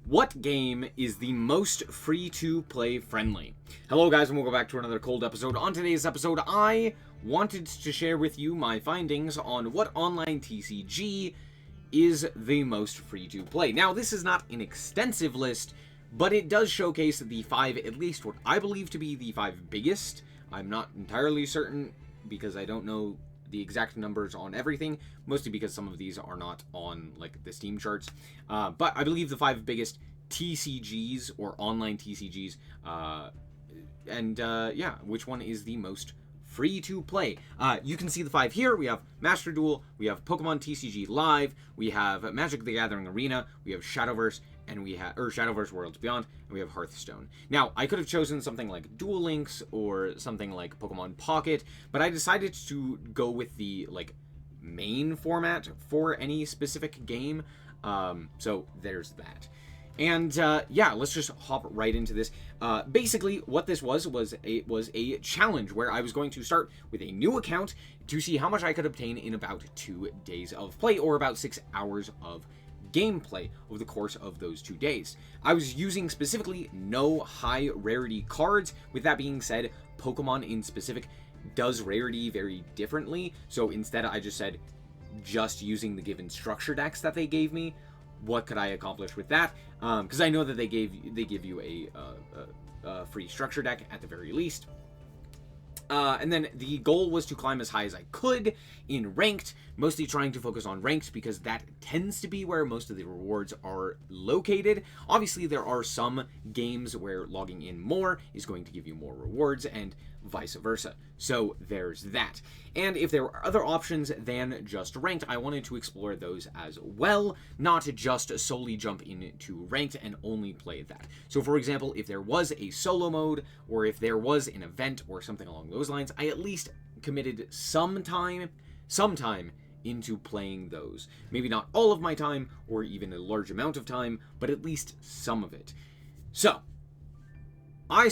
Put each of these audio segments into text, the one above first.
What game is the most free-to-play friendly? Hello guys, and welcome back to another cold episode. On today's episode, I wanted to share with you my findings on what online TCG is the most free-to-play. Now, this is not an extensive list, but it does showcase the 5, at least what I believe to be the 5 biggest. I'm not entirely certain because I don't know the exact numbers on everything, mostly because some of these are not on like the Steam charts, but I believe the 5 biggest TCGs or online TCGs, yeah, which one is the most free to play. You can see the 5 here. We have Master Duel, we have Pokemon TCG Live, we have Magic the Gathering Arena, we have Shadowverse, and we have Shadowverse Worlds Beyond, and we have Hearthstone. Now, I could have chosen something like Duel Links or something like Pokemon Pocket, but I decided to go with the like main format for any specific game. So there's that. And yeah, let's just hop right into this. Basically, what this was a challenge where I was going to start with a new account to see how much I could obtain in about 2 days of play, or about 6 hours of gameplay over the course of those 2 days. I was using specifically no high rarity cards. With that being said, Pokemon in specific does rarity very differently, so instead I just said just using the given structure decks that they gave me. What could I accomplish with that? Because I know that they give you a free structure deck at the very least. And then the goal was to climb as high as I could in ranked, mostly trying to focus on ranked because that tends to be where most of the rewards are located. Obviously, there are some games where logging in more is going to give you more rewards and vice versa. So there's that. And if there were other options than just ranked, I wanted to explore those as well, not just solely jump into ranked and only play that. So for example, if there was a solo mode, or if there was an event or something along those lines, I at least committed some time into playing those. Maybe not all of my time, or even a large amount of time, but at least some of it. So, I'm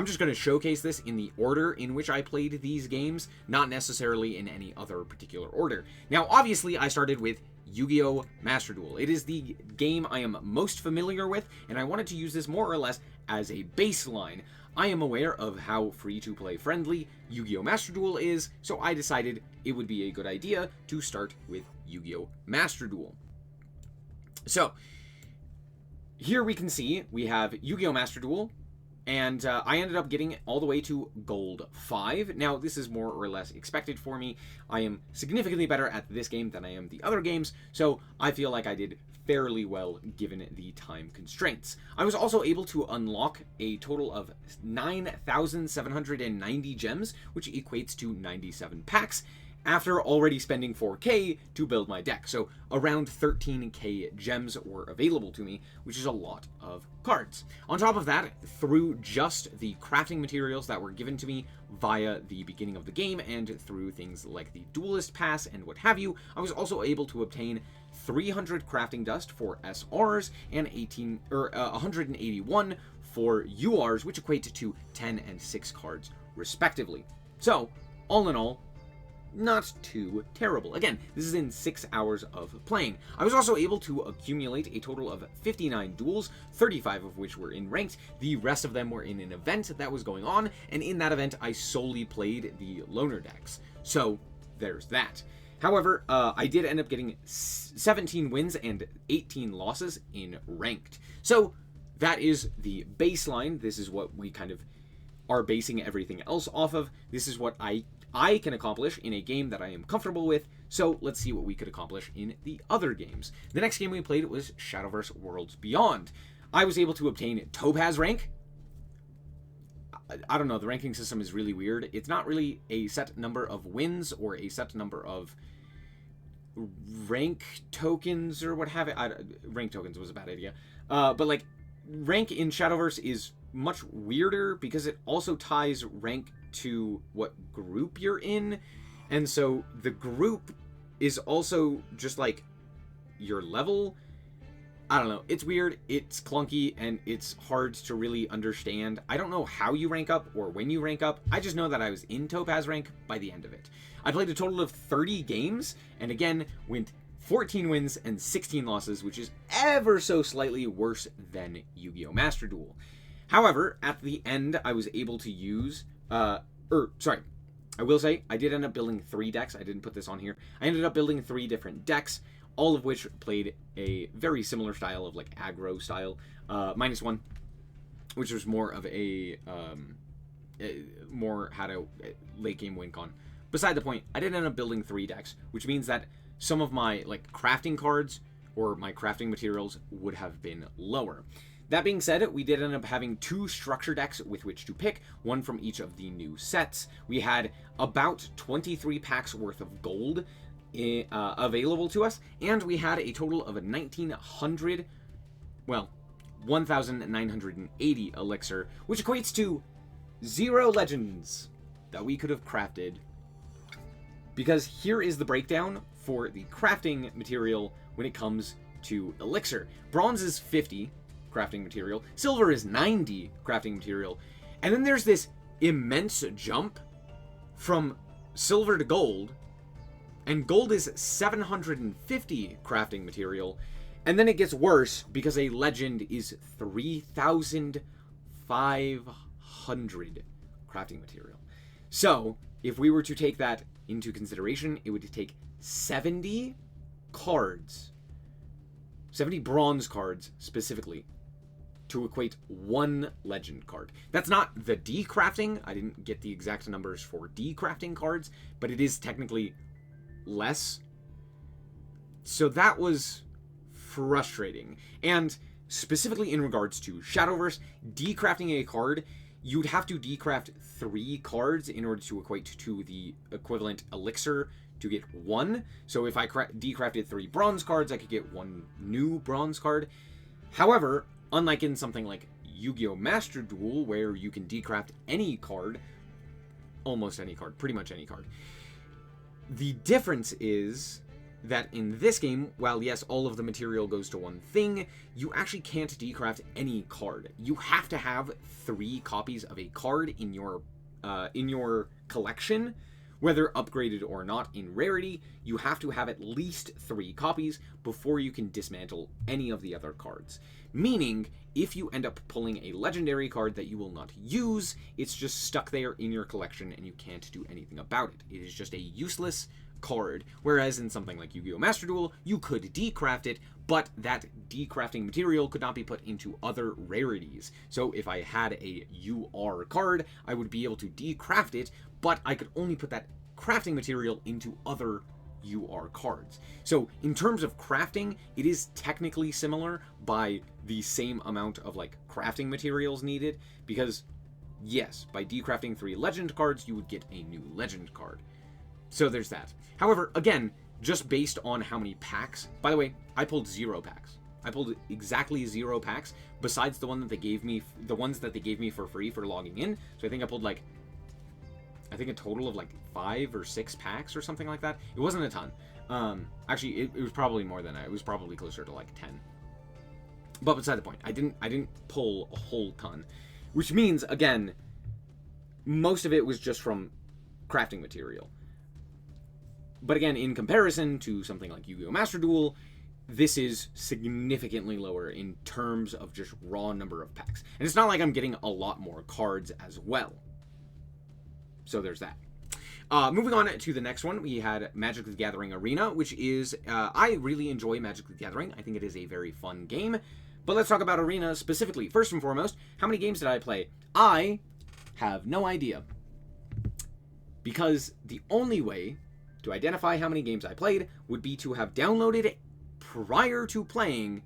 just going to showcase this in the order in which I played these games, not necessarily in any other particular order. Now, obviously, I started with Yu-Gi-Oh! Master Duel. It is the game I am most familiar with, and I wanted to use this more or less as a baseline. I am aware of how free-to-play friendly Yu-Gi-Oh! Master Duel is, so I decided it would be a good idea to start with Yu-Gi-Oh! Master Duel. So, here we can see we have Yu-Gi-Oh! Master Duel, and I ended up getting all the way to Gold 5. Now, this is more or less expected for me. I am significantly better at this game than I am the other games, so I feel like I did fairly well given the time constraints. I was also able to unlock a total of 9,790 gems, which equates to 97 packs, after already spending 4K to build my deck. So around 13K gems were available to me, which is a lot of cards. On top of that, through just the crafting materials that were given to me via the beginning of the game and through things like the Duelist Pass and what have you, I was also able to obtain 300 crafting dust for SRs and 181 for URs, which equate to 10 and 6 cards respectively. So, all in all, not too terrible. Again, this is in 6 hours of playing. I was also able to accumulate a total of 59 duels, 35 of which were in ranked. The rest of them were in an event that was going on, and in that event, I solely played the loner decks. So, there's that. However, I did end up getting 17 wins and 18 losses in ranked. So, that is the baseline. This is what we kind of are basing everything else off of. This is what I can accomplish in a game that I am comfortable with, so let's see what we could accomplish in the other games. The next game we played was Shadowverse Worlds Beyond. I was able to obtain Topaz rank. I don't know, the ranking system is really weird. It's not really a set number of wins or a set number of rank tokens or what have it. Rank tokens was a bad idea. But like, rank in Shadowverse is much weirder because it also ties rank to what group you're in, and so the group is also just like your level. I don't know, it's weird, it's clunky, and it's hard to really understand. I don't know how you rank up or when you rank up. I just know that I was in Topaz rank by the end of it. I played a total of 30 games, and again, went 14 wins and 16 losses, which is ever so slightly worse than Yu-Gi-Oh! Master Duel. However, at the end, I was able to use, I will say, I did end up building 3 decks. I didn't put this on here. I ended up building 3 different decks, all of which played a very similar style of, like, aggro style. -1, which was more of a, more had a late game win con. Beside the point, I did end up building 3 decks, which means that some of my, like, crafting cards or my crafting materials would have been lower. That being said, we did end up having 2 structure decks with which to pick, one from each of the new sets. We had about 23 packs worth of gold available to us, and we had a total of 1,980 elixir, which equates to 0 legends that we could have crafted. Because here is the breakdown for the crafting material when it comes to elixir. Bronze is 50 crafting material, silver is 90 crafting material, and then there's this immense jump from silver to gold, and gold is 750 crafting material, and then it gets worse because a legend is 3,500 crafting material. So, if we were to take that into consideration, it would take 70 cards, 70 bronze cards specifically, to equate 1 legend card. That's not the decrafting. I didn't get the exact numbers for decrafting cards, but it is technically less. So that was frustrating. And specifically in regards to Shadowverse, decrafting a card, you'd have to decraft 3 cards in order to equate to the equivalent elixir to get 1. So if I decrafted 3 bronze cards, I could get 1 new bronze card. However, unlike in something like Yu-Gi-Oh! Master Duel, where you can decraft any card, almost any card, pretty much any card, the difference is that in this game, while yes, all of the material goes to one thing, you actually can't decraft any card. You have to have 3 copies of a card in your collection, whether upgraded or not in rarity. You have to have at least 3 copies before you can dismantle any of the other cards. Meaning, if you end up pulling a legendary card that you will not use, it's just stuck there in your collection and you can't do anything about it. It is just a useless card, whereas in something like Yu-Gi-Oh! Master Duel, you could decraft it, but that decrafting material could not be put into other rarities. So if I had a UR card, I would be able to decraft it, but I could only put that crafting material into other UR cards. So in terms of crafting, it is technically similar by the same amount of, like, crafting materials needed, because yes, by decrafting 3 legend cards, you would get a new legend card. So there's that. However, again, just based on how many packs, by the way, I pulled 0 packs. I pulled exactly 0 packs, besides the ones that they gave me for free for logging in. So I think I pulled, like, I think a total of like 5 or 6 packs or something like that. It wasn't a ton. Actually, it was probably more than that. It was probably closer to like 10. But beside the point, I didn't pull a whole ton, which means, again, most of it was just from crafting material. But again, in comparison to something like Yu-Gi-Oh! Master Duel, this is significantly lower in terms of just raw number of packs. And it's not like I'm getting a lot more cards as well. So there's that. Moving on to the next one, we had Magic the Gathering Arena, which is, I really enjoy Magic the Gathering. I think it is a very fun game. But let's talk about Arena specifically. First and foremost, how many games did I play? I have no idea. Because the only way to identify how many games I played would be to have downloaded prior to playing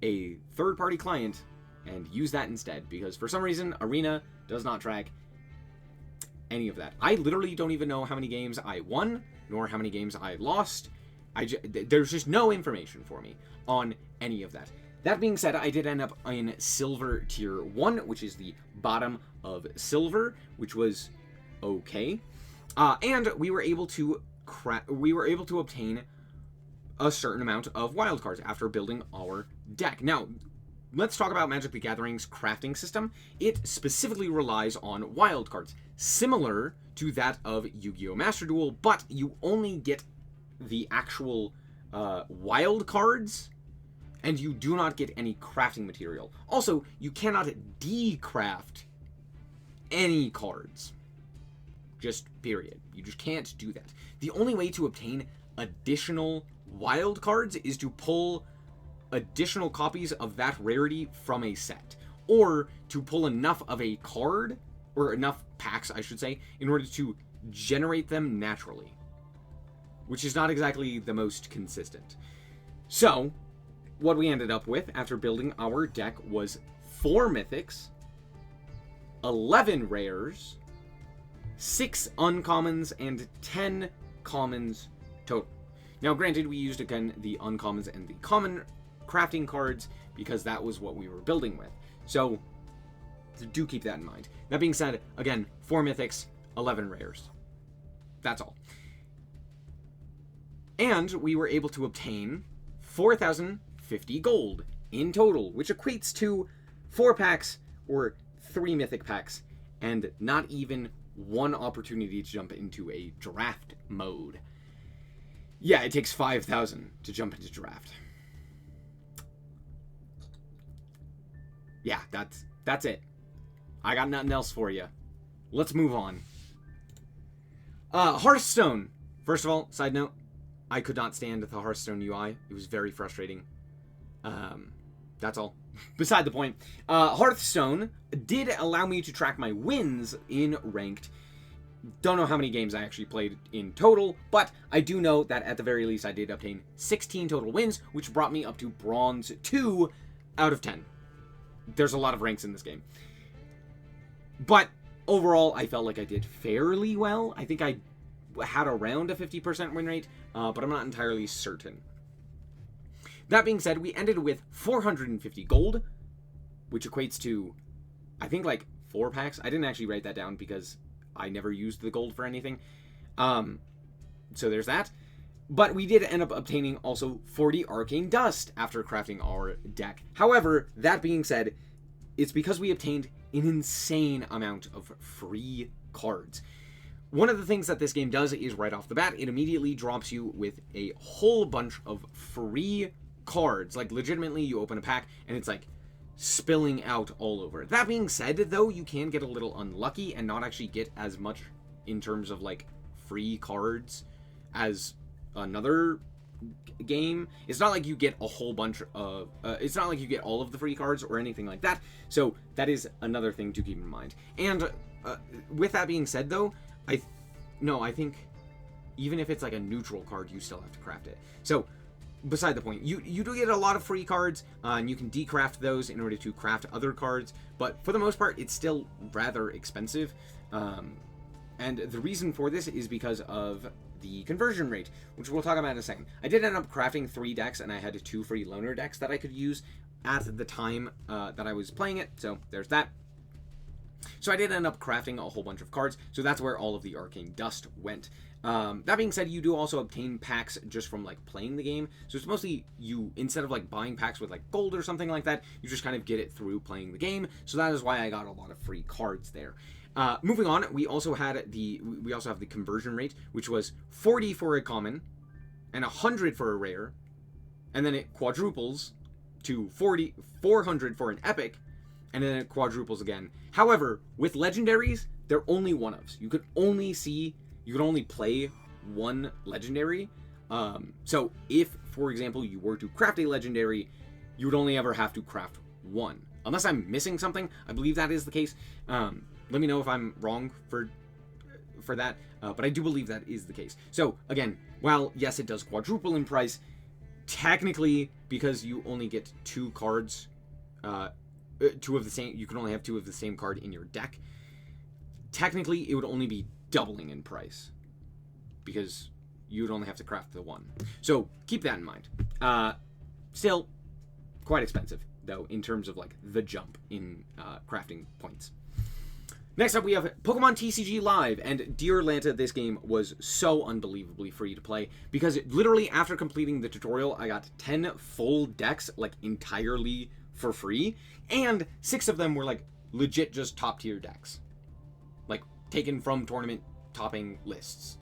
a third-party client and use that instead. Because for some reason, Arena does not track any of that. I literally don't even know how many games I won, nor how many games I lost. There's just no information for me on any of that. That being said, I did end up in Silver Tier 1, which is the bottom of Silver, which was okay. And we were able to obtain a certain amount of wildcards after building our deck. Now, let's talk about Magic the Gathering's crafting system. It specifically relies on wildcards, similar to that of Yu-Gi-Oh! Master Duel, but you only get the actual wild cards, and you do not get any crafting material. Also, you cannot decraft any cards. Just period. You just can't do that. The only way to obtain additional wild cards is to pull additional copies of that rarity from a set, or to pull enough of a card, or enough packs, I should say, in order to generate them naturally, which is not exactly the most consistent. So, what we ended up with after building our deck was 4 mythics, 11 rares, 6 uncommons, and 10 commons total. Now, granted, we used, again, the uncommons and the common crafting cards because that was what we were building with. So, do keep that in mind. That being said, again, 4 mythics, 11 rares. That's all. And we were able to obtain 4,050 gold in total, which equates to 4 packs or 3 mythic packs, and not even 1 opportunity to jump into a draft mode. Yeah, it takes 5,000 to jump into draft. Yeah, that's it. I got nothing else for you. Let's move on. Hearthstone. First of all, side note, I could not stand the Hearthstone UI. It was very frustrating. That's all. Beside the point. Hearthstone did allow me to track my wins in ranked. Don't know how many games I actually played in total, but I do know that at the very least I did obtain 16 total wins, which brought me up to Bronze 2 out of 10. There's a lot of ranks in this game. But overall, I felt like I did fairly well. I think I had around a 50% win rate, but I'm not entirely certain. That being said, we ended with 450 gold, which equates to, I think, like 4 packs. I didn't actually write that down because I never used the gold for anything. So there's that. But we did end up obtaining also 40 arcane dust after crafting our deck. However, that being said, it's because we obtained an insane amount of free cards. One of the things that this game does is right off the bat, it immediately drops you with a whole bunch of free cards. Like, legitimately, you open a pack and it's like spilling out all over. That being said, though, you can get a little unlucky and not actually get as much in terms of like free cards as another game. It's not like you get a whole bunch of it's not like you get all of the free cards or anything like that. So that is another thing to keep in mind. And with that being said, though, I think even if it's like a neutral card, you still have to craft it. So beside the point, you do get a lot of free cards, and you can decraft those in order to craft other cards, but for the most part, it's still rather expensive. And the reason for this is because of the conversion rate, which we'll talk about in a second. I did end up crafting 3 decks, and I had 2 free loaner decks that I could use at the time that I was playing it, so there's that. So I did end up crafting a whole bunch of cards, so that's where all of the arcane dust went. That being said, you do also obtain packs just from like playing the game, so it's mostly you, instead of like buying packs with like gold or something like that, you just kind of get it through playing the game, so that is why I got a lot of free cards there. Moving on, we also have the conversion rate, which was 40 for a common and 100 for a rare, and then it quadruples to 400 for an epic, and then it quadruples again. However, with legendaries, they're only one-ofs. You could only play one legendary. So if, for example, you were to craft a legendary, you would only ever have to craft one. Unless I'm missing something, I believe that is the case. Let me know if I'm wrong for that, but I do believe that is the case. So again, while yes, it does quadruple in price, technically, because you only get 2 cards, 2 of the same, you can only have 2 of the same card in your deck. Technically, it would only be doubling in price because you would only have to craft the 1. So keep that in mind. Still quite expensive though in terms of like the jump in crafting points. Next up, we have Pokemon TCG Live, and dear Lanta, this game was so unbelievably free to play, because literally after completing the tutorial, I got 10 full decks, like, entirely for free, and 6 of them were, like, legit just top-tier decks. Like, taken from tournament topping lists.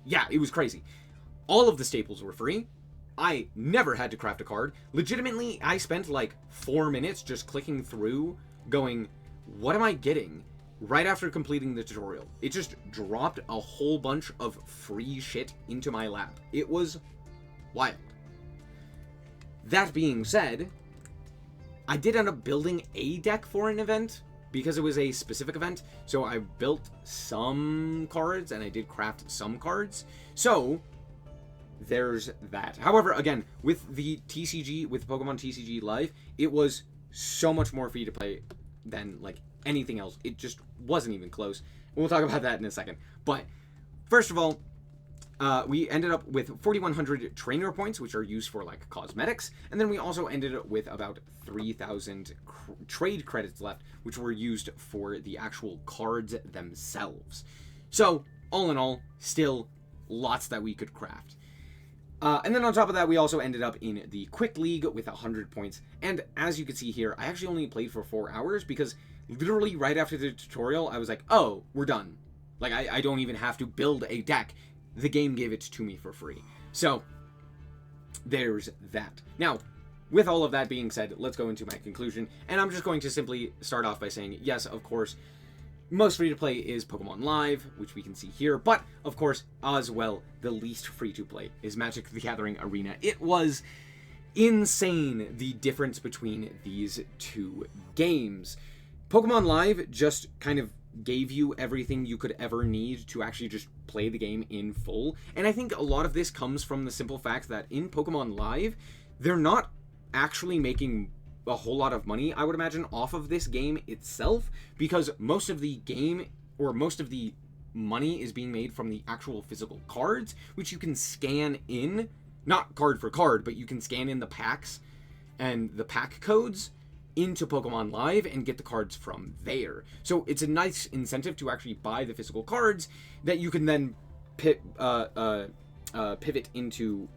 Yeah, it was crazy. All of the staples were free. I never had to craft a card. Legitimately, I spent like 4 minutes just clicking through, going, what am I getting? Right after completing the tutorial. It just dropped a whole bunch of free shit into my lap. It was wild. That being said, I did end up building a deck for an event because it was a specific event. So I built some cards and I did craft some cards. So there's that. However, again, with the TCG, with Pokemon TCG Live, it was so much more free to play than like anything else. It just wasn't even close. We'll talk about that in a second. But first of all, we ended up with 4,100 trainer points, which are used for like cosmetics, and then we also ended up with about 3,000 trade credits left, which were used for the actual cards themselves. So all in all, still lots that we could craft. And then on top of that, we also ended up in the Quick League with 100 points. And as you can see here, I actually only played for 4 hours because literally right after the tutorial, I was like, oh, we're done. Like, I don't even have to build a deck. The game gave it to me for free. So, there's that. Now, with all of that being said, let's go into my conclusion. And I'm just going to simply start off by saying, yes, of course, most free-to-play is Pokemon Live, which we can see here, but, of course, as well, the least free-to-play is Magic the Gathering Arena. It was insane, the difference between these two games. Pokemon Live just kind of gave you everything you could ever need to actually just play the game in full, and I think a lot of this comes from the simple fact that in Pokemon Live, they're not actually making a whole lot of money, I would imagine, off of this game itself, because most of the game, or most of the money is being made from the actual physical cards, which you can scan in, not card for card, but you can scan in the packs and the pack codes into Pokemon Live and get the cards from there. So it's a nice incentive to actually buy the physical cards that you can then pivot into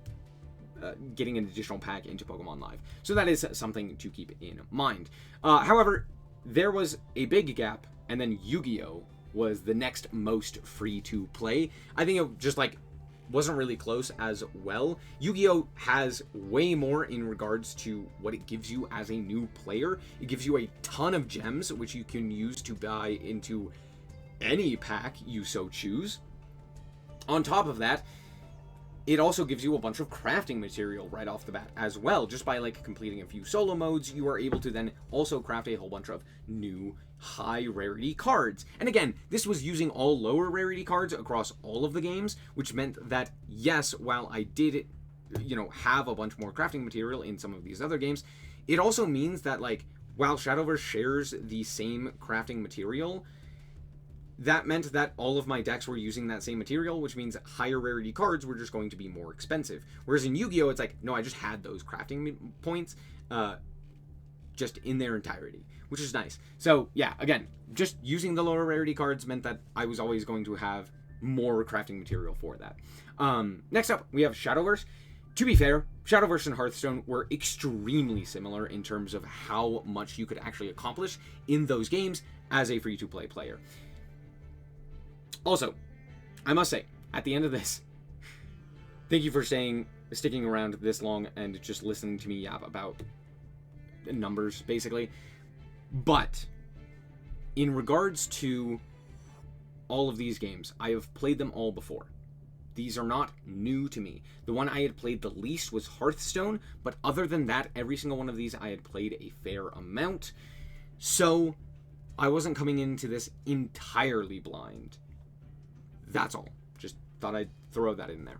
getting an additional pack into Pokemon Live. So that is something to keep in mind. However, there was a big gap, and then Yu-Gi-Oh! Was the next most free to play. I think it just like wasn't really close as well. Yu-Gi-Oh! Has way more in regards to what it gives you as a new player. It gives you a ton of gems, which you can use to buy into any pack you so choose. On top of that, it also gives you a bunch of crafting material right off the bat as well. Just by like completing a few solo modes, you are able to then also craft a whole bunch of new high rarity cards. And again, this was using all lower rarity cards across all of the games, which meant that yes, while I did, have a bunch more crafting material in some of these other games, it also means that like while Shadowverse shares the same crafting material, that meant that all of my decks were using that same material, which means higher rarity cards were just going to be more expensive. Whereas in Yu-Gi-Oh! It's like, no, I just had those crafting points just in their entirety, which is nice. So yeah, again, just using the lower rarity cards meant that I was always going to have more crafting material for that. Next up, we have Shadowverse. To be fair, Shadowverse and Hearthstone were extremely similar in terms of how much you could actually accomplish in those games as a free-to-play player. Also, I must say, at the end of this, thank you for sticking around this long and just listening to me yap about numbers, basically. But, in regards to all of these games, I have played them all before. These are not new to me. The one I had played the least was Hearthstone, but other than that, every single one of these I had played a fair amount. So, I wasn't coming into this entirely blind. That's all. Just thought I'd throw that in there.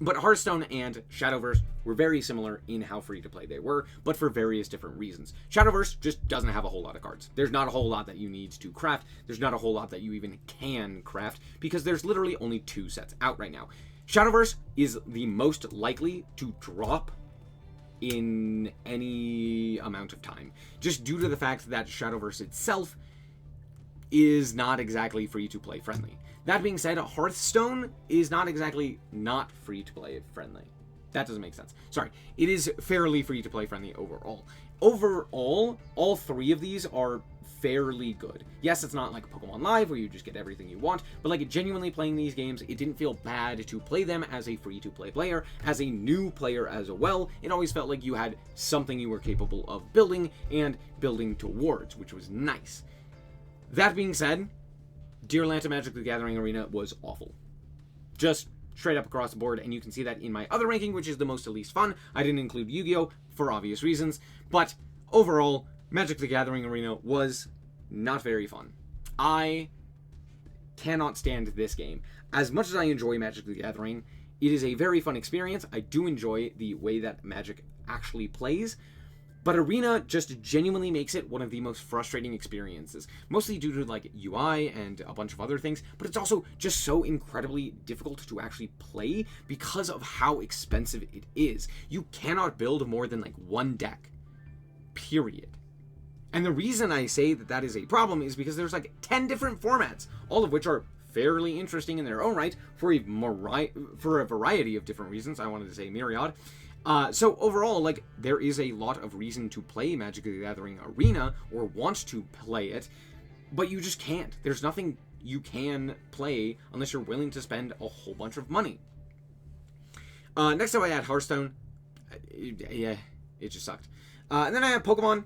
But Hearthstone and Shadowverse were very similar in how free-to-play they were, but for various different reasons. Shadowverse just doesn't have a whole lot of cards. There's not a whole lot that you need to craft. There's not a whole lot that you even can craft, because there's literally only 2 sets out right now. Shadowverse is the most likely to drop in any amount of time, just due to the fact that Shadowverse itself is not exactly free-to-play friendly. That being said, Hearthstone is not exactly not free-to-play friendly. That doesn't make sense. Sorry. It is fairly free-to-play friendly overall. Overall, all 3 of these are fairly good. Yes, it's not like Pokemon Live where you just get everything you want, but like genuinely playing these games, it didn't feel bad to play them as a free-to-play player, as a new player as well. It always felt like you had something you were capable of building and building towards, which was nice. That being said, Dear Lanta Magic the Gathering Arena was awful. Just straight up across the board, and you can see that in my other ranking, which is the most to least fun. I didn't include Yu-Gi-Oh! For obvious reasons, but overall, Magic the Gathering Arena was not very fun. I cannot stand this game. As much as I enjoy Magic the Gathering, it is a very fun experience. I do enjoy the way that Magic actually plays, but Arena just genuinely makes it one of the most frustrating experiences, mostly due to like UI and a bunch of other things, but it's also just so incredibly difficult to actually play because of how expensive it is. You cannot build more than like 1 deck, period. And the reason I say that that is a problem is because there's like 10 different formats, all of which are fairly interesting in their own right for a variety of different reasons. I wanted to say myriad. So overall, like, there is a lot of reason to play Magic the Gathering Arena or want to play it, but you just can't. There's nothing you can play unless you're willing to spend a whole bunch of money. Next up I had Hearthstone. Yeah, it just sucked. And then I have Pokemon.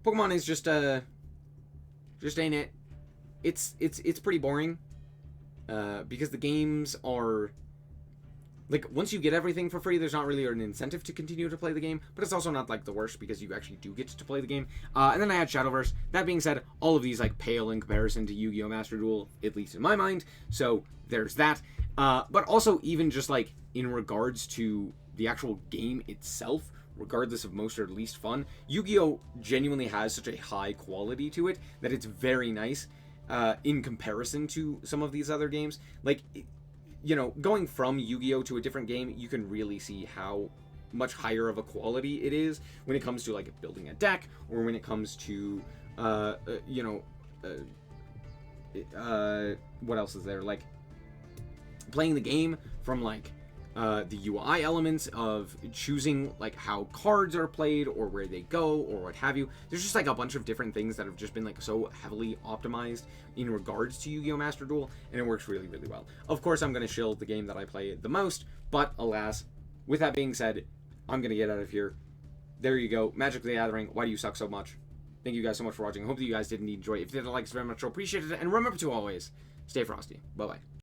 Pokemon is just ain't it. It's pretty boring. Because the games are, like, once you get everything for free, there's not really an incentive to continue to play the game, but it's also not, like, the worst because you actually do get to play the game. And then I had Shadowverse. That being said, all of these, like, pale in comparison to Yu-Gi-Oh! Master Duel, at least in my mind, so there's that. But also, even just, like, in regards to the actual game itself, regardless of most or least fun, Yu-Gi-Oh! Genuinely has such a high quality to it that it's very nice in comparison to some of these other games. Like, you know, going from Yu-Gi-Oh! To a different game, you can really see how much higher of a quality it is when it comes to, like, building a deck, or when it comes to, what else is there? Like, playing the game from, like, the UI elements of choosing, like, how cards are played or where they go or what have you. There's just, like, a bunch of different things that have just been, like, so heavily optimized in regards to Yu-Gi-Oh! Master Duel, and it works really, really well. Of course, I'm going to shill the game that I play the most, but alas, with that being said, I'm going to get out of here. There you go. Magic the Gathering. Why do you suck so much? Thank you guys so much for watching. I hope that you guys did indeed enjoy it. If you did, like, very much so appreciated it, and remember to always stay frosty. Bye-bye.